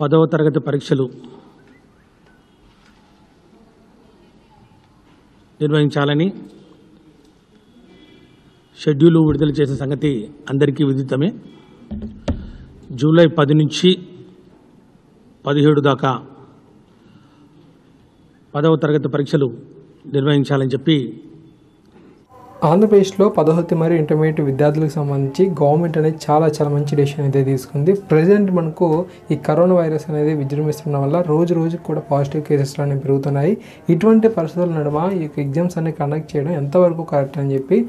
10వ తరగతి పరీక్షలు నిర్వహించాలని షెడ్యూల్ విడుదల చేసిన సంగతి అందరికీ విదితమే. జూలై 10 నుంచి 17 దాకా 10వ తరగతి పరీక్షలు నిర్వహించాలని చెప్పి ఆంధ్రప్రదేశ్లో 10వ తరగతి మరియు ఇంటర్మీడియట్ విద్యార్థులకు సంబంధించి గవర్నమెంట్ అనేది చాలా మంచి డెసిషన్ అయితే తీసుకుంది. ప్రజెంట్ మనకు ఈ కరోనా వైరస్ అనేది విజృంభిస్తుండడం వల్ల రోజుకు కూడా పాజిటివ్ కేసెస్ అనేవి పెరుగుతున్నాయి. ఇటువంటి పరిస్థితుల నడుమ ఈ ఎగ్జామ్స్ అనేవి కండక్ట్ చేయడం ఎంతవరకు కరెక్ట్ అని చెప్పి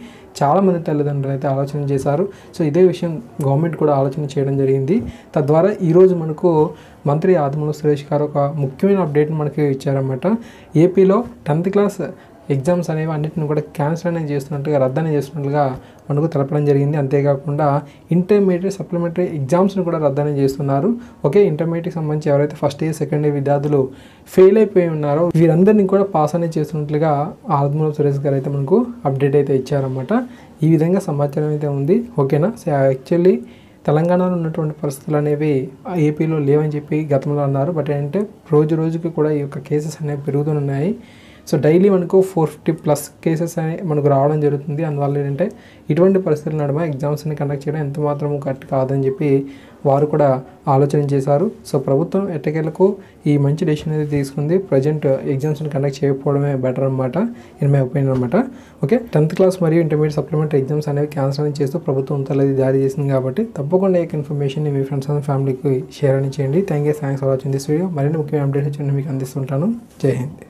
చాలామంది తల్లిదండ్రులు అయితే ఆలోచన చేశారు. సో ఇదే విషయం గవర్నమెంట్ కూడా ఆలోచన చేయడం జరిగింది. తద్వారా ఈరోజు మనకు మంత్రి ఆదిమూలపు సురేష్ గారు ఒక ముఖ్యమైన అప్డేట్ని మనకి ఇచ్చారన్నమాట. ఏపీలో 10th క్లాస్ ఎగ్జామ్స్ అనేవి అన్నింటిని కూడా క్యాన్సిల్ అనేది చేస్తున్నట్టుగా రద్దు చేస్తున్నట్లుగా మనకు తెలపడం జరిగింది. అంతేకాకుండా ఇంటర్మీడియట్ సప్లిమెంటరీ ఎగ్జామ్స్ని కూడా రద్దు చేస్తున్నారు. ఓకే, ఇంటర్మీడియట్కి సంబంధించి ఎవరైతే ఫస్ట్ ఇయర్ సెకండ్ ఇయర్ విద్యార్థులు ఫెయిల్ అయిపోయి ఉన్నారో వీరందరినీ కూడా పాస్ అనేది చేస్తున్నట్లుగా ఆదిమూలపు సురేష్ గారు అయితే మనకు అప్డేట్ అయితే ఇచ్చారన్నమాట. ఈ విధంగా సమాచారం అయితే ఉంది. ఓకేనా. సో యాక్చువల్లీ తెలంగాణలో ఉన్నటువంటి పరిస్థితులు అనేవి ఏపీలో లేవని చెప్పి గతంలో అన్నారు. బట్ ఏంటంటే రోజుకి కూడా ఈ యొక్క కేసెస్ అనేవి పెరుగుతున్నాయి. సో డైలీ మనకు 450+ కేసెస్ అనేవి మనకు రావడం జరుగుతుంది. అందువల్ల ఏంటంటే ఇటువంటి పరిస్థితుల నడుమ ఎగ్జామ్స్ని కండక్ట్ చేయడం ఎంత మాత్రం కరెక్ట్ కాదని చెప్పి వారు కూడా ఆలోచన చేశారు. సో ప్రభుత్వం ఎట్టకేలకు ఈ మంచి డెసిషన్ అనేది తీసుకుంది. ప్రజెంట్ ఎగ్జామ్స్ని కండక్ట్ చేయకపోవడమే బెటర్ అనమాట, ఇన్ మై ఒపీనియన్ అనమాట. ఓకే, 10th క్లాస్ మరియు ఇంటర్మీడియట్ సప్లిమెంటరీ ఎగ్జామ్స్ అనేవి క్యాన్సిల్ అని చేస్తూ ప్రభుత్వం ఉత్తర్వులు జారీ చేసింది. కాబట్టి తప్పకుండా ఈ ఇన్ఫర్మేషన్ని మీ ఫ్రెండ్స్ అండ్ ఫ్యామిలీకి షేర్ అని చేయండి. Thanks for watching this video. మరిన్ని ముఖ్యమైన అప్డేట్స్ మీకు అందిస్తుంటాను. జై హింద్.